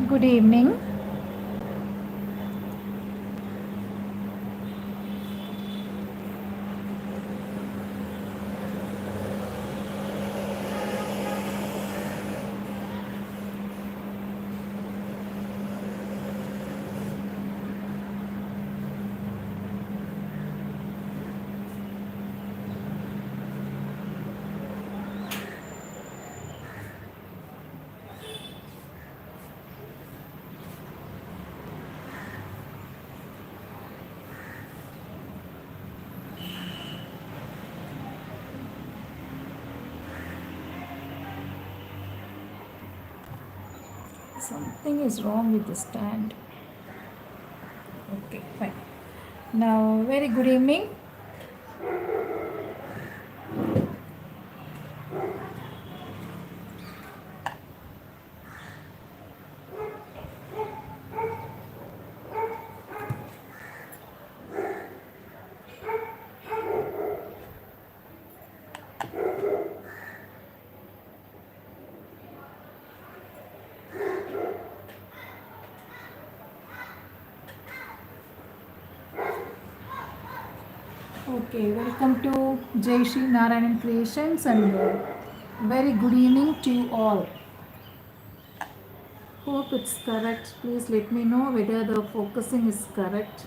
Good evening. Something is wrong with the stand. Okay, fine. Now, very good evening. Okay, welcome to Jai Shri Narayanan Creations and very good evening to you all. Hope it's correct. Please let me know whether the focusing is correct.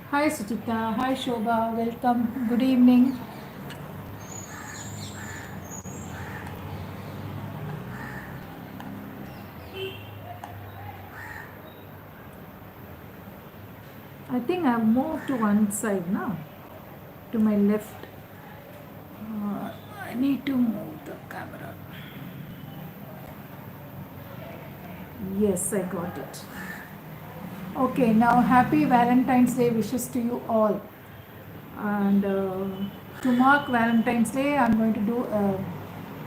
Hi Suchita, hi Shobha, welcome. Good evening. I think I've moved to one side now, to my left. I need to move the camera. Yes, I got it. Okay, now happy Valentine's Day wishes to you all. And to mark Valentine's Day, I'm going to do a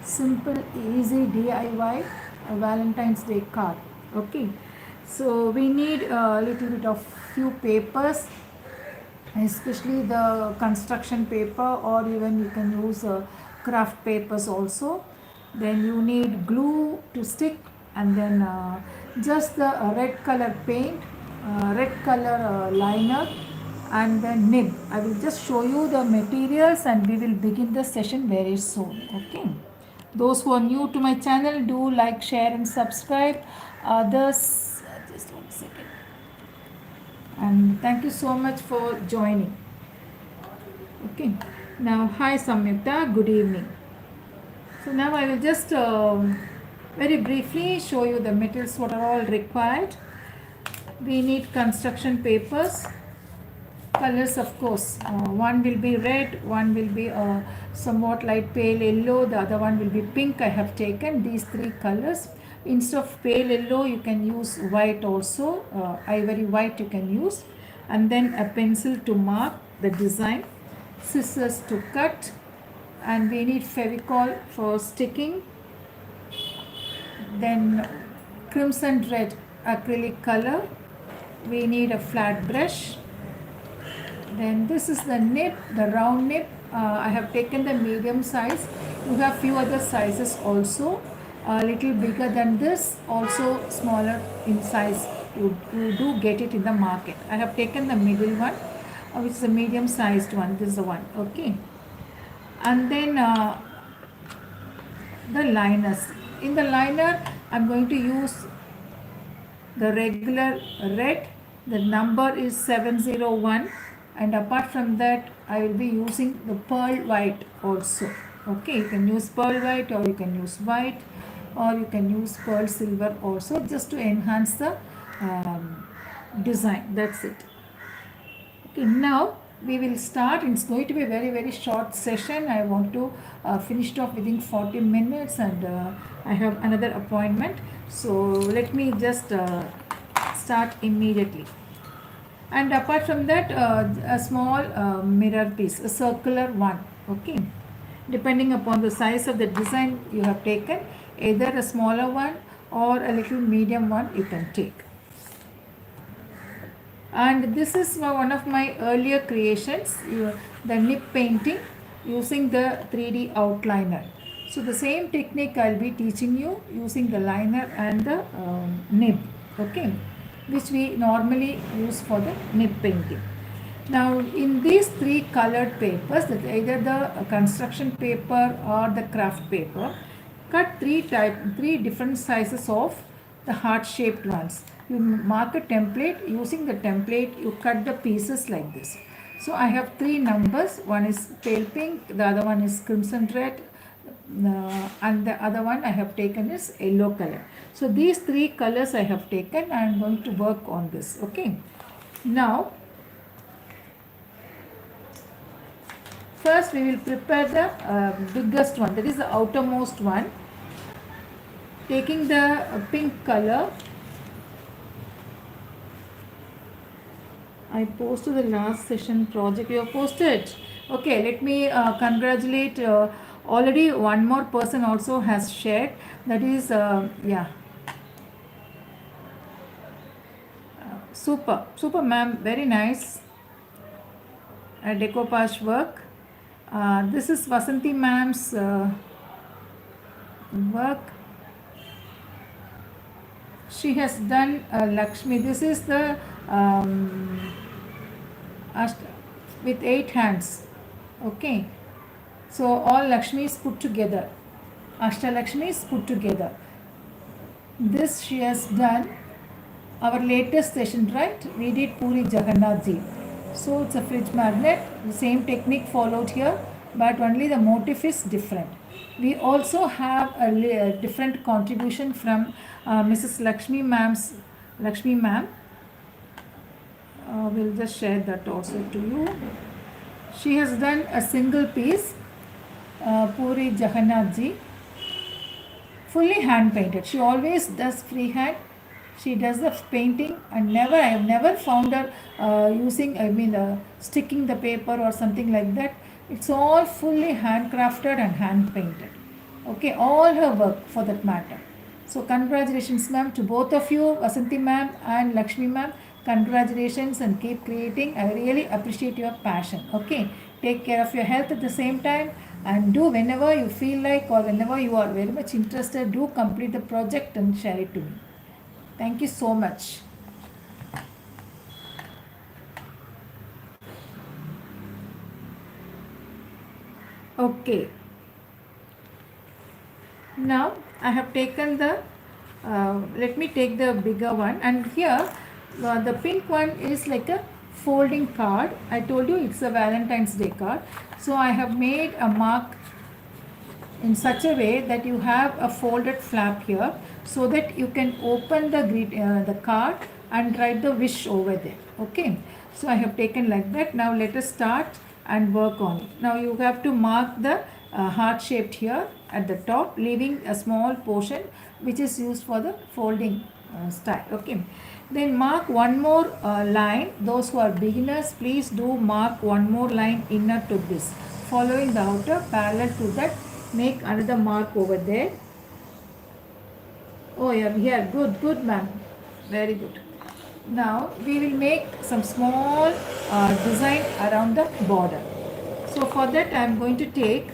simple, easy DIY a Valentine's Day card. Okay, so we need a little bit of few papers, especially the construction paper, or even you can use craft papers also. Then you need glue to stick, and then just the red color paint, red color liner, and then nib. I will just show you the materials and we will begin the session very soon. Okay, those who are new to my channel, do like, share and subscribe. Others, just 1 second, and thank you so much for joining. Okay, now hi Samyukta, good evening. So now I will just very briefly show you the materials what are all required. We need construction papers, colors of course. One will be red, one will be somewhat light pale yellow, the other one will be pink. I have taken these three colors. Instead of pale yellow, you can use white also, ivory white you can use, and then a pencil to mark the design, scissors to cut, and we need Fevicol for sticking, then crimson red acrylic color, we need a flat brush, then this is the nib, the round nib. I have taken the medium size. You have few other sizes also, a little bigger than this, also smaller in size. You do get it in the market. I have taken the middle one, which is a medium sized one. This is the one. Okay, and then the liners. In the liner, I'm going to use the regular red. The number is 701, and apart from that I will be using the pearl white also. Okay, you can use pearl white, or you can use white, or you can use pearl silver also, just to enhance the design. That's it. Okay, now we will start. It's going to be a very short session. I want to finish it off within 40 minutes, and I have another appointment. So let me just start immediately. And apart from that, a small mirror piece, a circular one. Okay, depending upon the size of the design you have taken, either a smaller one or a little medium one you can take. And this is one of my earlier creations, the nib painting using the 3D outliner. So the same technique I'll be teaching you using the liner and the nib, okay, which we normally use for the nib painting. Now in these three colored papers, that either the construction paper or the craft paper, cut three different sizes of the heart shaped ones. You mark a template. Using the template, you cut the pieces like this. So I have three numbers. One is pale pink, the other one is crimson red, and the other one I have taken is yellow color. So these three colors I have taken. I am going to work on this. Okay. Now first we will prepare the biggest one, that is the outermost one. Taking the pink color, I posted the last session project you have posted. Okay, let me congratulate. Already one more person also has shared. That is, super ma'am, very nice. Decoupage work. This is Vasanti ma'am's work. She has done Lakshmi. This is the with 8 hands. Okay. So all Lakshmis put together. Ashtalakshmis put together. This she has done. Our latest session, right? We did Puri Jagannath Ji. So it's a fridge magnet. The same technique followed here, but only the motif is different. We also have a different contribution from Mrs. Lakshmi ma'am. We'll just share that also to you. She has done a single piece, Puri Jagannath Ji, fully hand painted. She always does freehand. She does the painting, and I have never found her sticking the paper or something like that. It's all fully handcrafted and hand painted. Okay, all her work for that matter. So congratulations ma'am to both of you, Vasanti ma'am and Lakshmi ma'am. Congratulations and keep creating. I really appreciate your passion. Okay, take care of your health at the same time, and do whenever you feel like or whenever you are very much interested, do complete the project and share it to me. Thank you so much. Okay. Now I have taken the, let me take the bigger one, and here the pink one is like a folding card. I told you it's a Valentine's Day card. So I have made a mark in such a way that you have a folded flap here, so that you can open the card and write the wish over there. Okay, so I have taken like that. Now let us start and work on it. Now you have to mark the heart shaped here at the top, leaving a small portion which is used for the folding style. Okay, then mark one more line. Those who are beginners, please do mark one more line inner to this, following the outer parallel to that. Make another mark over there. Oh yeah, here, good ma'am, very good. Now we will make some small design around the border. So for that I am going to take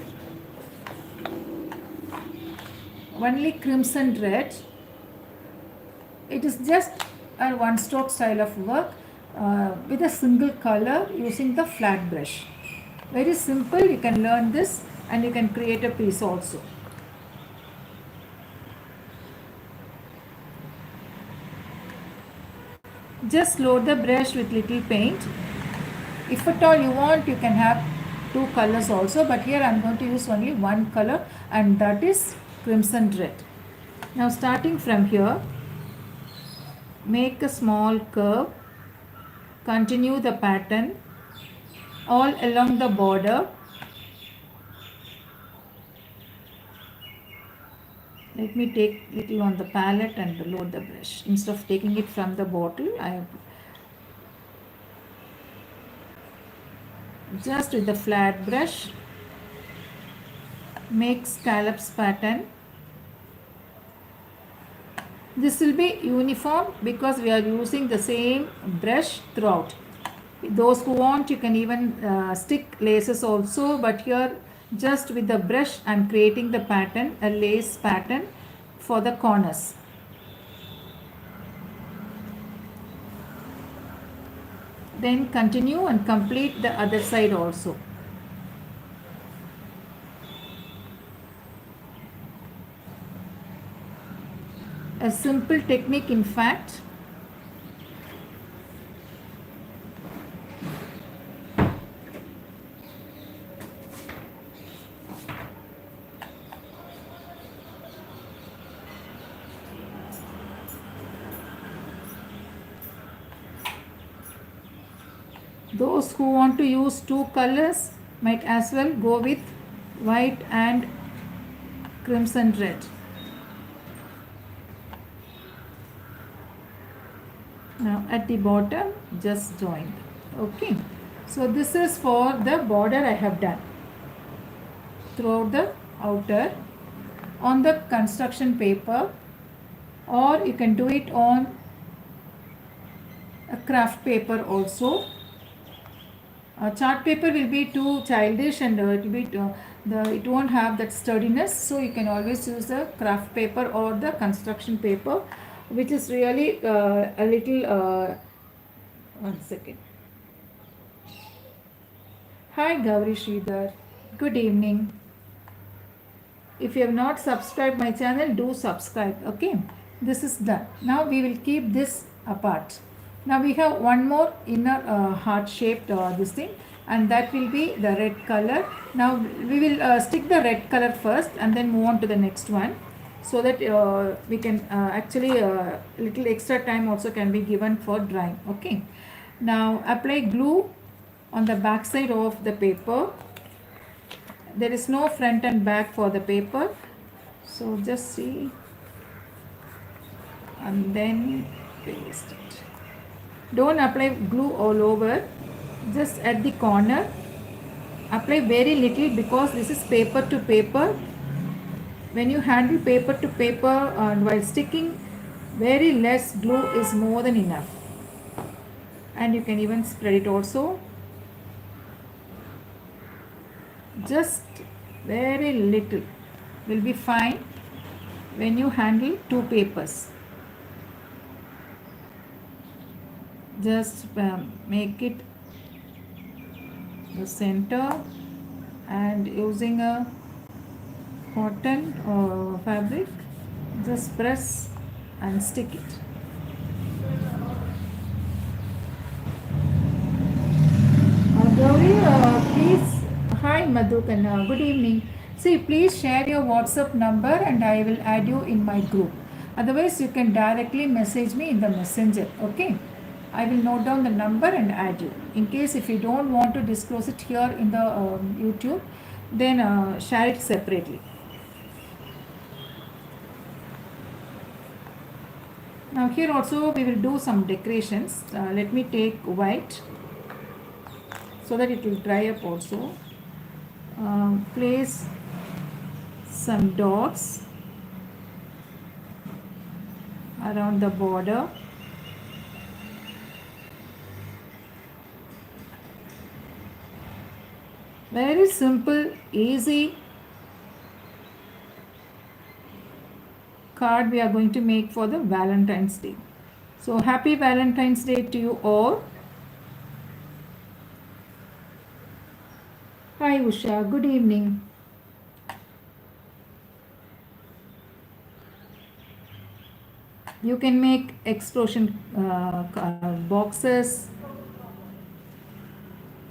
only crimson red. It is just a one stroke style of work with a single color using the flat brush. Very simple. You can learn this and you can create a piece also. Just load the brush with little paint. If at all you want, you can have two colors also, but here I am going to use only one color, and that is crimson red. Now starting from here, make a small curve, continue the pattern all along the border. Let me take little on the palette and load the brush. Instead of taking it from the bottle, I have just with the flat brush make scallops pattern. This will be uniform because we are using the same brush throughout. Those who want, you can even stick laces also, but here Just with the brush I'm creating the pattern, a lace pattern for the corners. Then continue and complete the other side also. A simple technique, in fact. Those who want to use two colors might as well go with white and crimson red. Now at the bottom just join. Okay, so this is for the border I have done throughout the outer on the construction paper, or you can do it on a craft paper also. Chart paper will be too childish and it won't have that sturdiness, so you can always use the craft paper or the construction paper, which is really a little 1 second. Hi Gauri Sridhar, good evening. If you have not subscribed my channel, do subscribe. Okay, this is done. Now we will keep this apart. Now we have one more inner heart shaped this thing, and that will be the red color. Now we will stick the red color first and then move on to the next one, so that we can actually little extra time also can be given for drying. Okay, now apply glue on the back side of the paper. There is no front and back for the paper, so just see and then paste it. Don't apply glue all over, just at the corner. Apply very little because this is paper to paper. When you handle paper to paper and while sticking, very less glue is more than enough. And you can even spread it also. Just very little will be fine when you handle two papers. Just make it the center and using a cotton or fabric, just press and stick it. Gauri, please. Hi Madhukana, good evening. See, please share your WhatsApp number and I will add you in my group. Otherwise, you can directly message me in the messenger. Okay, I will note down the number and add you. In case if you don't want to disclose it here in the YouTube, then share it separately. Now here also we will do some decorations. Let me take white so that it will dry up also. Place some dots around the border. Very simple, easy card we are going to make for the Valentine's Day. So happy Valentine's Day to you all. Hi Usha, good evening. You can make explosion boxes.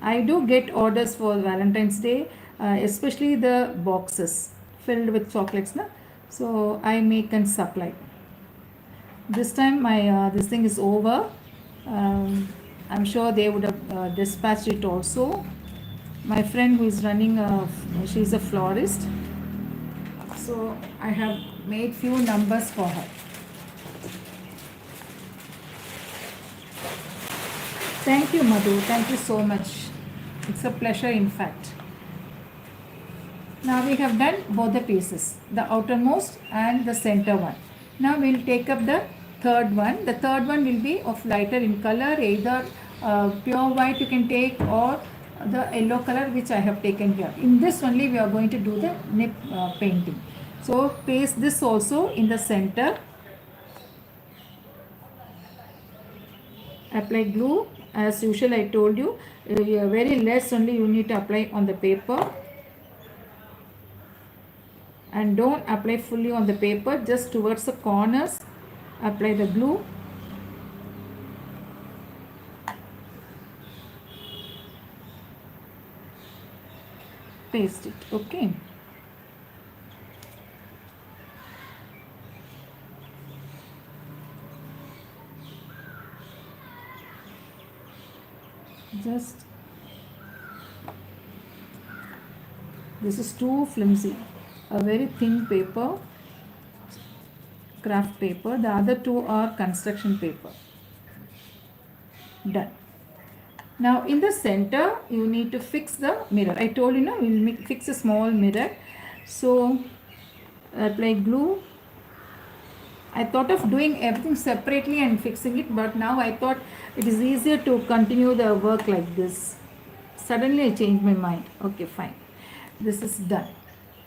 I do get orders for Valentine's Day, especially the boxes filled with chocolates. Na? So I make and supply. This time my this thing is over. I'm sure they would have dispatched it also. My friend who is running, she's a florist. So I have made few numbers for her. Thank you, Madhu. Thank you so much. It's a pleasure, in fact. Now we have done both the pieces, the outermost and the center one. Now we will take up the third one. The third one will be of lighter in color, either pure white you can take or the yellow color which I have taken here. In this only we are going to do the nib painting. So paste this also in the center. Apply glue as usual. I told you, very less only you need to apply on the paper, and don't apply fully on the paper, just towards the corners apply the glue. Paste it. Okay, just this is too flimsy, a very thin paper, craft paper. The other two are construction paper. Done. Now in the center you need to fix the mirror. I told you, no, we'll fix a small mirror. So apply glue. I thought of doing everything separately and fixing it, but now I thought it is easier to continue the work like this. Suddenly I changed my mind. Okay, fine. This is done.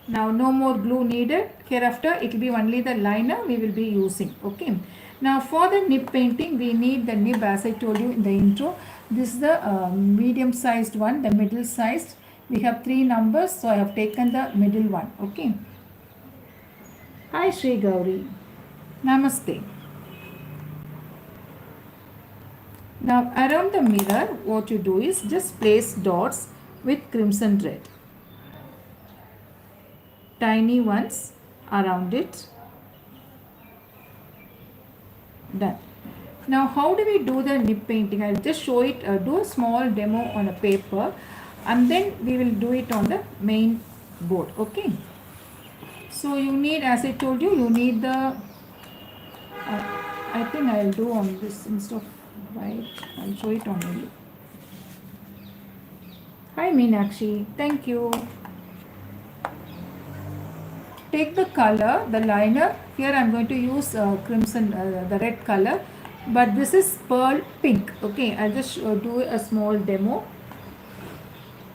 Now no more glue needed. Hereafter it will be only the liner we will be using. Okay. Now for the nib painting we need the nib, as I told you in the intro. This is the medium sized one, the middle sized. We have 3 numbers, so I have taken the middle one. Okay. Hi Sri Gauri. Namaste. Now around the mirror what you do is just place dots with crimson red. Tiny ones around it. Done. Now how do we do the nib painting? I'll just show it, do a small demo on a paper, and then we will do it on the main board. Okay. So you need, as I told you, you need the, I think I'll do on this instead of white. I'll show it on you. Hi Meenakshi, thank you. Take the color, the liner. Here I am going to use crimson, the red color, but this is pearl pink. Okay, I'll just do a small demo.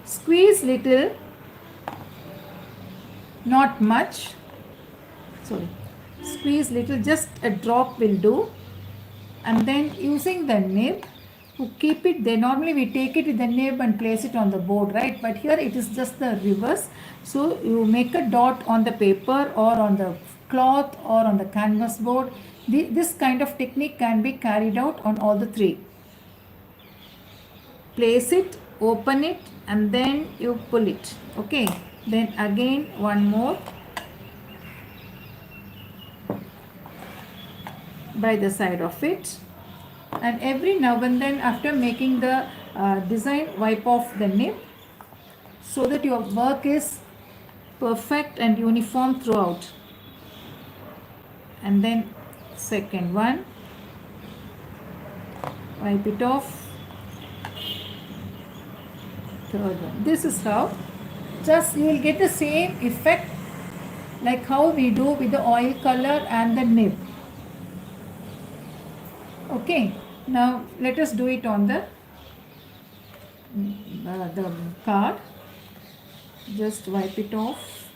Squeeze little, not much. Sorry, squeeze little, just a drop will do. And then using the nib, to keep it there, normally we take it with the nib and place it on the board, right? But here it is just the reverse. So you make a dot on the paper or on the cloth or on the canvas board. This kind of technique can be carried out on all the 3. Place it, open it, and then you pull it. Okay, then again one more by the side of it, and every now and then after making the design, wipe off the nib so that your work is perfect and uniform throughout. And then second one, wipe it off. Third one. This is how, just you will get the same effect like how we do with the oil color and the nib. Okay, now let us do it on the card. Just wipe it off.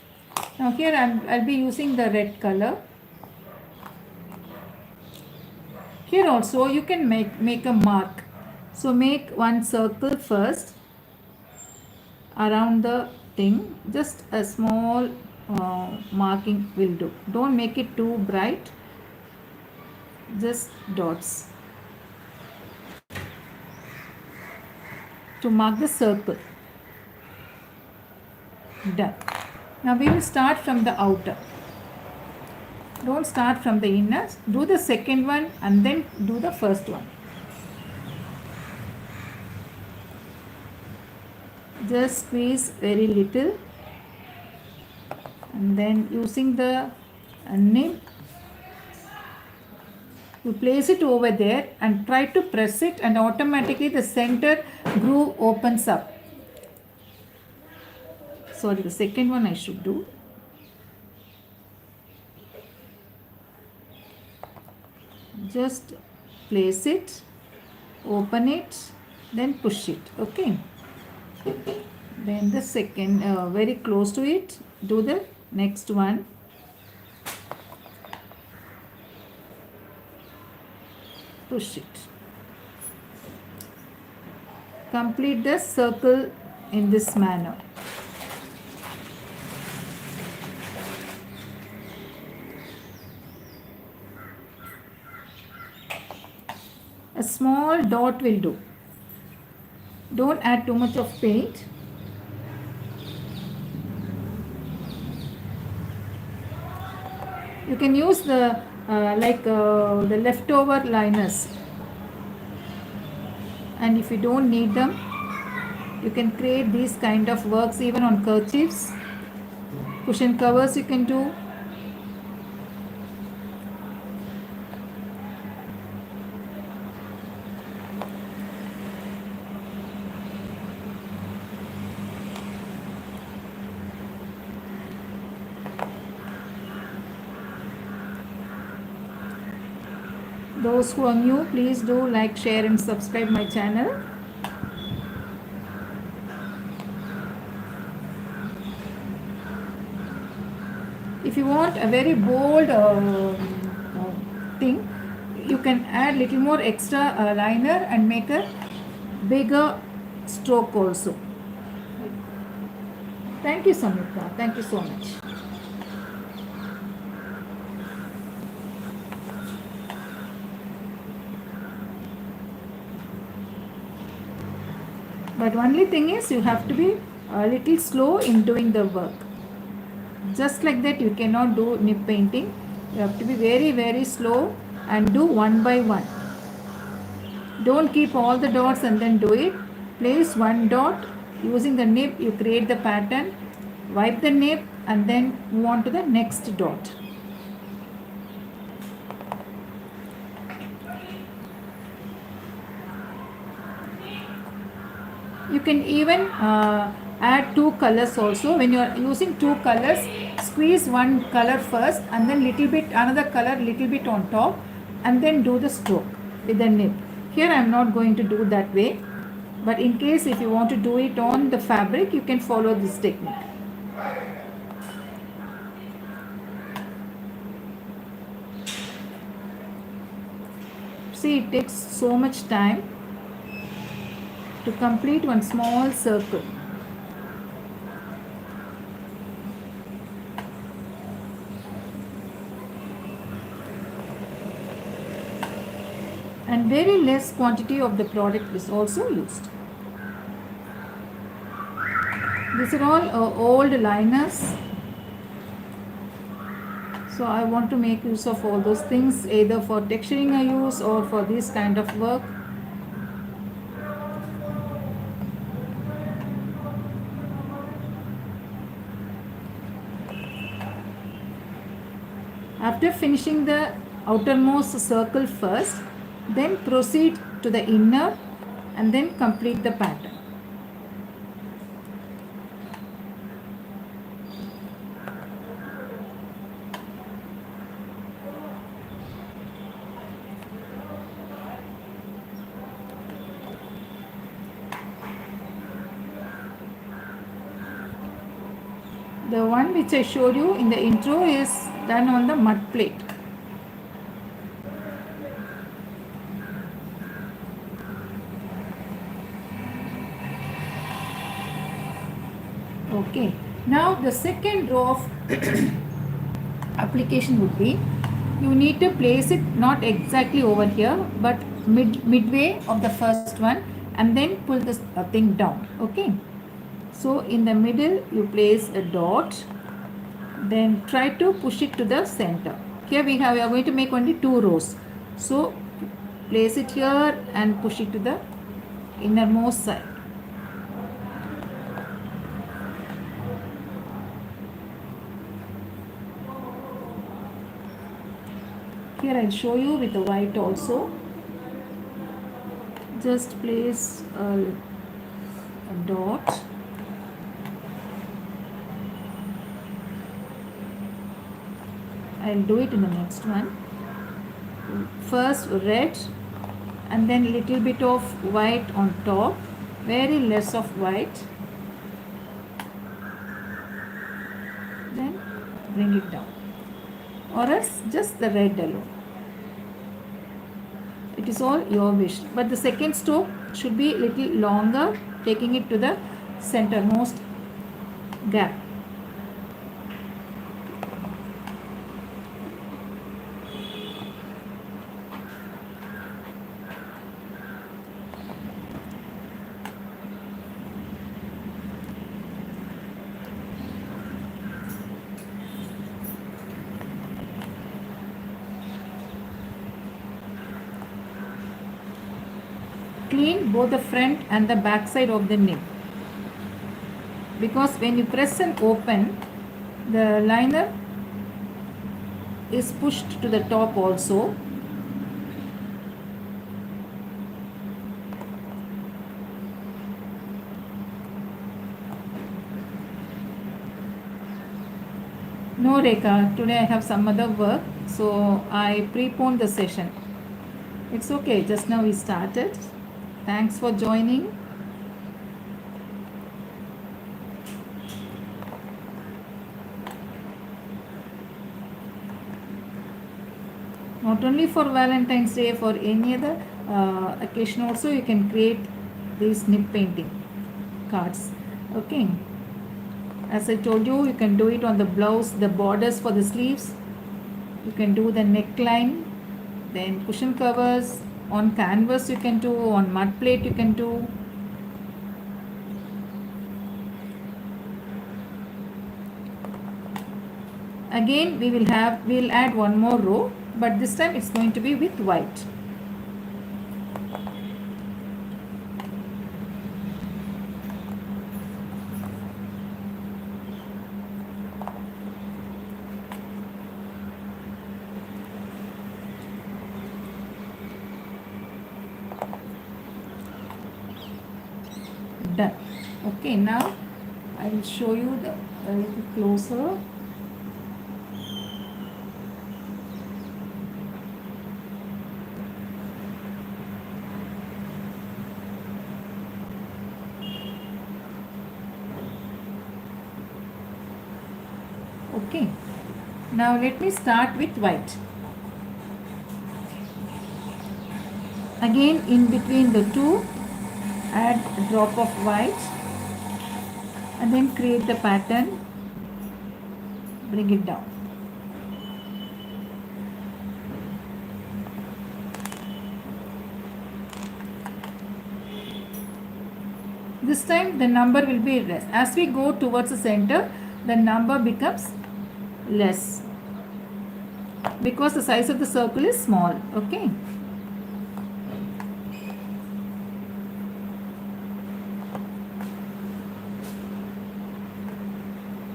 Now here I'll be using the red color. Here also you can make a mark. So make one circle first around the thing. Just a small marking will do. Don't make it too bright. Just dots to mark the circle. Done. Now we will start from the outer. Don't start from the inner. Do the second one and then do the first one. Just squeeze very little, and then using the nib, you place it over there and try to press it, and automatically the center groove opens up. Sorry, the second one I should do. Just place it, open it, then push it. Okay. Then the second, very close to it, do the next one. Push it. Complete the circle in this manner. A small dot will do. Don't add too much of paint. You can use the the leftover liners, and if you don't need them, you can create these kind of works even on kerchiefs, cushion covers you can do. Those who are new, please do like, share and subscribe my channel. If you want a very bold thing, you can add little more extra liner and make a bigger stroke also. Thank you, Samyukta. Thank you so much. But only thing is you have to be a little slow in doing the work. Just like that you cannot do nib painting. You have to be very, very slow and do one by one. Don't keep all the dots and then do it. Place one dot. Using the nib, you create the pattern. Wipe the nib and then move on to the next dot. You can even add two colors also. When you are using two colors, squeeze one color first and then little bit another color little bit on top, and then do the stroke with the nib. Here I am not going to do that way, but in case if you want to do it on the fabric, you can follow this technique. See, it takes so much time to complete one small circle. And very less quantity of the product is also used. These are all old liners. So I want to make use of all those things, either for texturing I use or for this kind of work. After finishing the outermost circle first, then proceed to the inner and then complete the pattern. The one which I showed you in the intro is done on the mud plate. Okay, now the second row of application would be, you need to place it not exactly over here but midway of the first one, and then pull this thing down. Okay, so in the middle you place a dot, then try to push it to the center. Here we are going to make only 2 rows, so place it here and push it to the innermost side. Here I'll show you with the white also. Just place a dot. I'll do it in the next one. First red and then little bit of white on top, very less of white. bring it down, or else just the red alone. It is all your wish, but the second stroke should be little longer, taking it to the centermost gap. Clean both the front and the back side of the nib, because when you press and open, the liner is pushed to the top also. No, Rekha, today I have some other work, so I preponed the session. It's okay, just now we started. Thanks for joining. Not only for Valentine's Day, for any other occasion also you can create these nib painting cards. Okay. As I told you, you can do it on the blouse, the borders for the sleeves. You can do the neckline, then cushion covers. On canvas you can do, on mud plate you can do. Again we'll add one more row, but this time it's going to be with white. Done. Okay, now I will show you the a little closer. Okay, now let me start with white. Again, in between the two, add a drop of white and then create the pattern, bring it down. This time the number will be less. As we go towards the center, the number becomes less because the size of the circle is small. Okay.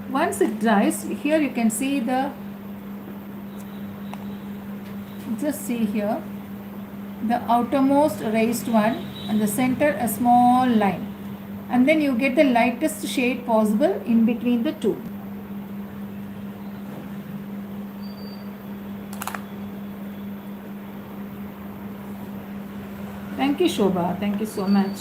Once it dries, here you can see just see here, the outermost raised one and the center a small line, and then you get the lightest shade possible in between the two. Thank you, Shobha. Thank you so much.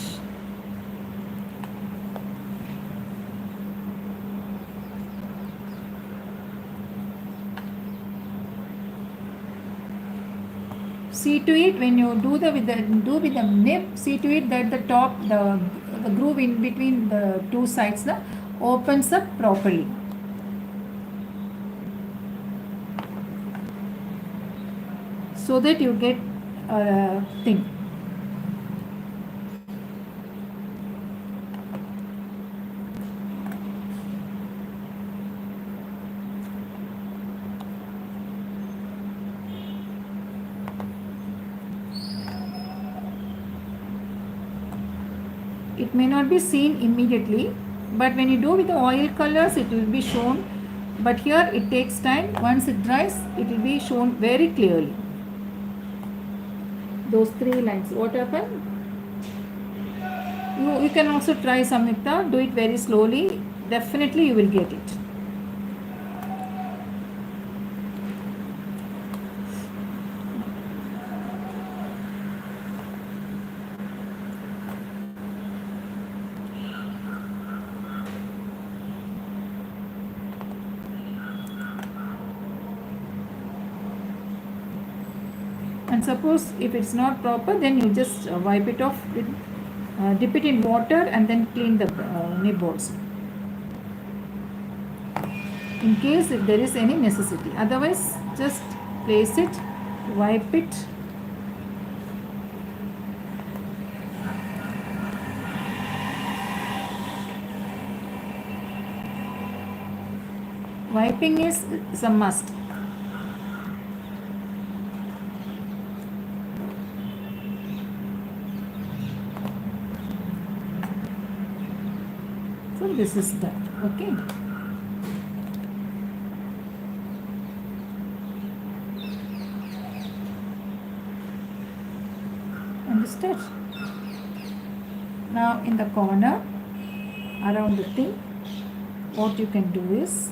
See to it when you do with the nib. See to it that the top the groove in between the two sides opens up properly. So that you get a thing. It may not be seen immediately, but when you do with the oil colors, it will be shown. But here it takes time. Once it dries, it will be shown very clearly. Those three lines. What happened? You can also try, Samyukta. Do it very slowly. Definitely you will get it. And suppose if it's not proper, then you just wipe it off with dip it in water and then clean the nib also, in case if there is any necessity. Otherwise just place it, wipe it. Wiping is a must. So this is that. Okay. Understood? Now in the corner around the thing, what you can do is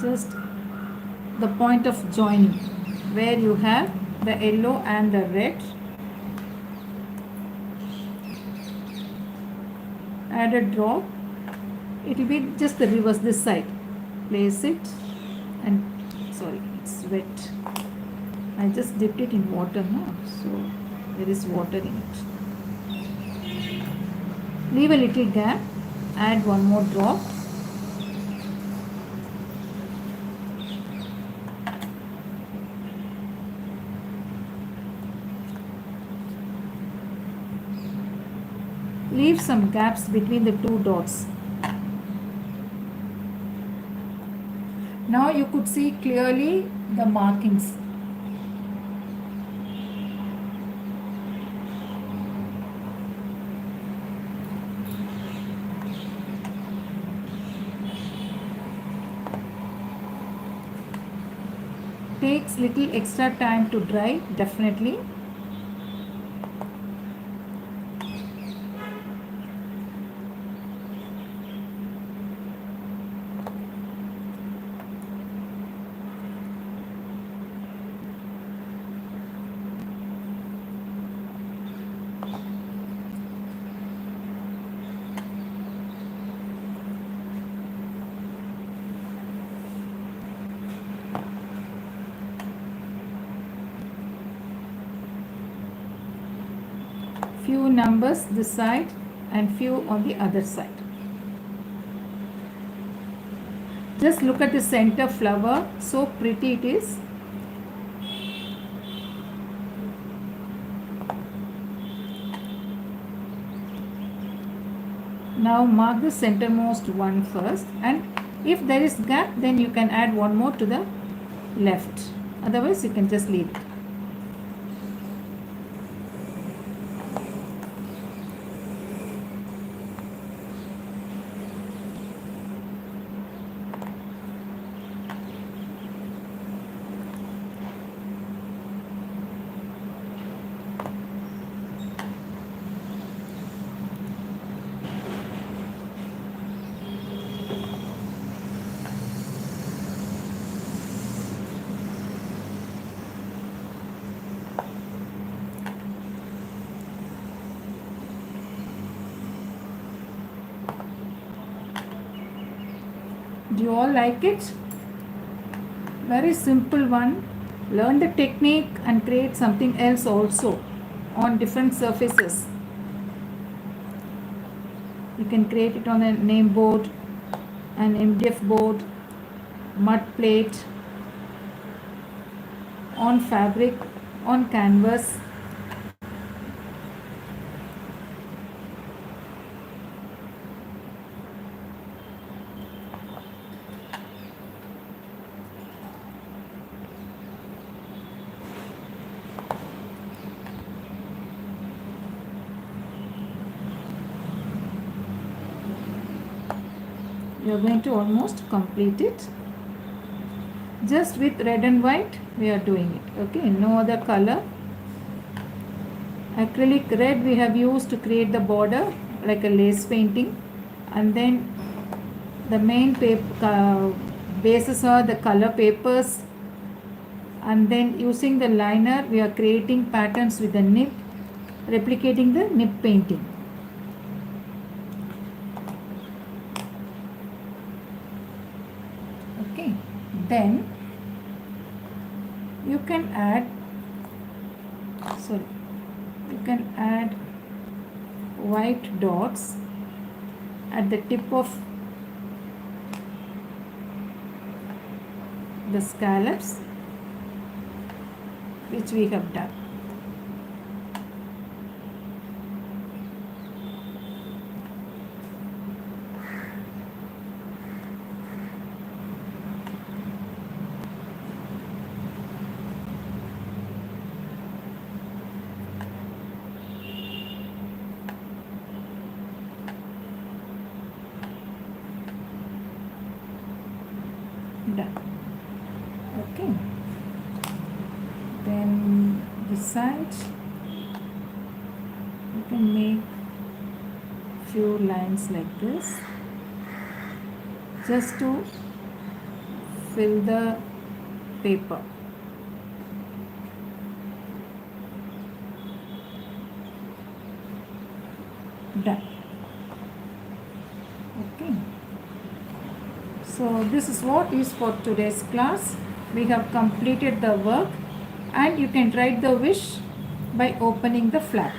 just the point of joining where you have the yellow and the red, add a drop. It will be just the reverse, this side. Place it and sorry, it's wet. I just dipped it in water now, so there is water in it. Leave a little gap, add one more drop. Leave some gaps between the two dots. Now you could see clearly the markings. Takes little extra time to dry, definitely. Few numbers this side and few on the other side. Just look at the center flower, so pretty it is. Now mark the centermost one first, and if there is gap, then you can add one more to the left. Otherwise you can just leave it. Do you all like it? Very simple one. Learn the technique and create something else also on different surfaces. You can create it on a name board, an MDF board, mud plate, on fabric, on canvas. We are going to almost complete it. Just with red and white we are doing it. Okay, no other color. Acrylic red we have used to create the border like a lace painting, and then the main paper bases are the color papers, and then using the liner we are creating patterns with the nib, replicating the nib painting. Okay, then you can add, sorry, you can add white dots at the tip of the scallops which we have done. Done. Okay. Then this side you can make few lines like this just to fill the paper. Done. Okay. So this is what is for today's class. We have completed the work, and you can write the wish by opening the flap.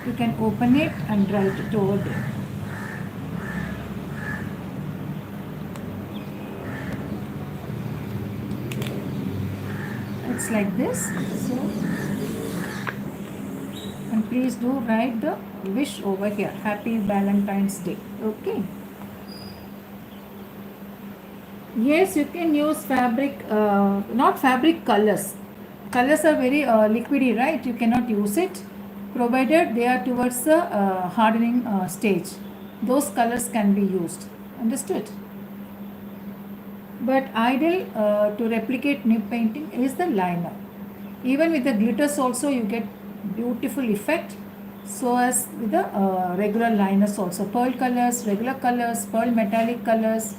You can open it and write it over there. It's like this. So, and please do write the wish over here. Happy Valentine's Day. Okay. Yes, you can use fabric, not fabric, colors. Colors are very liquidy, right? You cannot use it, provided they are towards the hardening stage. Those colors can be used. Understood? But ideal to replicate nib painting is the liner. Even with the glitters also you get beautiful effect. So as with the regular liners also. Pearl colors, regular colors, pearl metallic colors,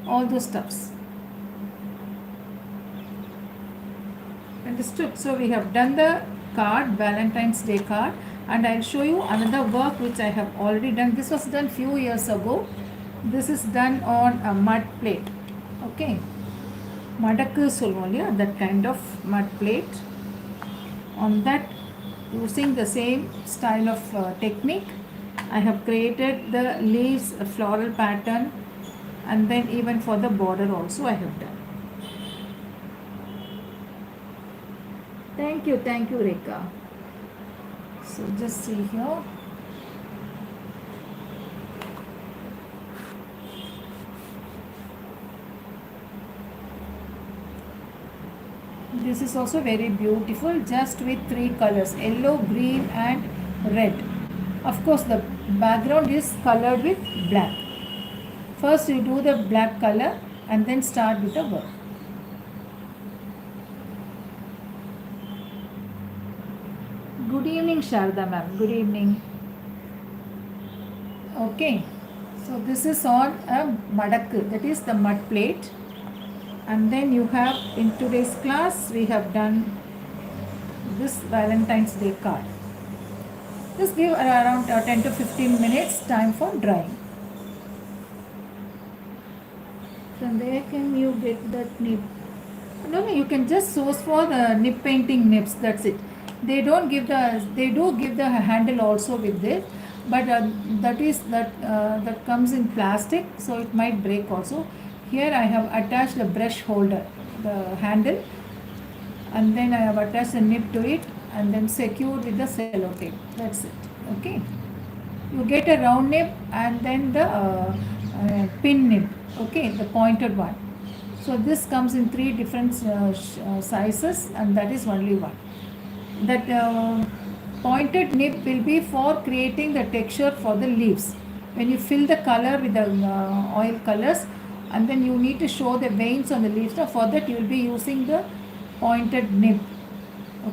all those stuffs. Understood? So we have done the card, Valentine's Day card, and I'll show you another work which I have already done. This was done few years ago. This is done on a mud plate. Okay, madakku solvom illaya, that kind of mud plate. On that, using the same style of technique, I have created the leaves floral pattern, and then even for the border also I have done. Thank you, Rekha. So just see here. This is also very beautiful, just with 3 colors, yellow, green and red. Of course the background is colored with black. First you do the black color and then start with the work. Good evening, Sharda ma'am. Good evening. Okay, so this is on a madakku, that is the mud plate. And then you have, in today's class we have done this Valentine's Day card. Just give around 10 to 15 minutes time for drying. From where can you get that nib? No, you can just source for the nib painting nibs, that's it. They do give the handle also with it, but that comes in plastic, so it might break also. Here I have attached the brush holder, the handle, and then I have attached the nib to it and then secured with the sellotape. That's it. Okay. You get a round nib and then the pin nib. Okay, the pointed one. So this comes in 3 different sizes, and that is only one. That pointed nib will be for creating the texture for the leaves. When you fill the color with the oil colors, and then you need to show the veins on the leaves. So for that you will be using the pointed nib.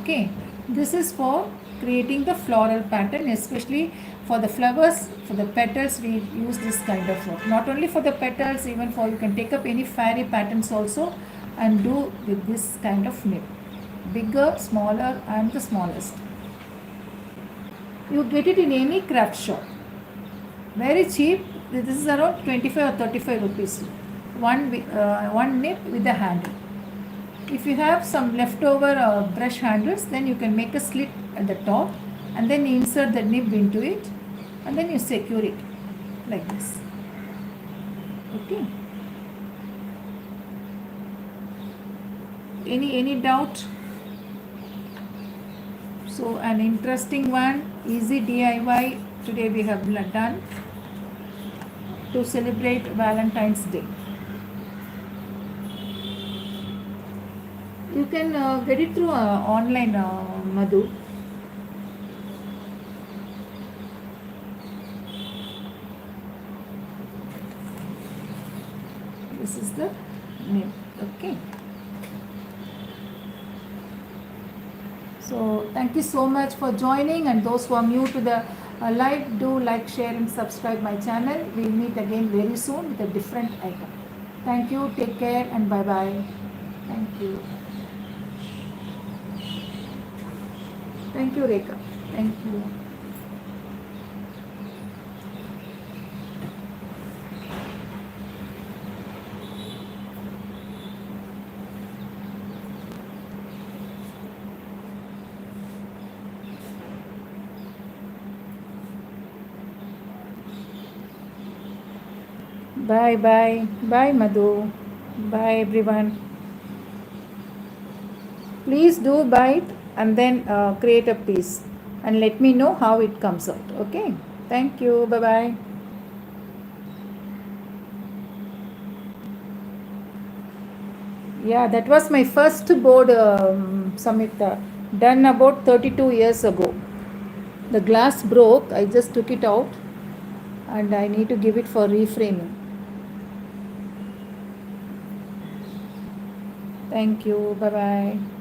Okay, this is for creating the floral pattern, especially for the flowers, for the petals we use this kind of work. Not only for the petals, even for, you can take up any fairy patterns also and do with this kind of nib. Bigger, smaller, and the smallest. You get it in any craft shop. Very cheap. This is around 25 or 35 rupees. One nib with the handle. If you have some leftover brush handles, then you can make a slit at the top and then insert the nib into it and then you secure it like this. Okay. Any doubt? So an interesting one, easy DIY today we have done to celebrate Valentine's Day. You can get it through online, Madhu. This is the name. Okay. So thank you so much for joining, and those who are new to the live, do like, share and subscribe my channel. We'll meet again very soon with a different item. Thank you, take care and bye bye. Thank you. Thank you, Rekha. Thank you. Bye bye. Bye Madhu. Bye everyone. Please do buy it and then create a piece and let me know how it comes out. Okay. Thank you. Bye bye. Yeah, that was my first board, Samita, done about 32 years ago. The glass broke. I just took it out and I need to give it for reframing. Thank you. Bye bye.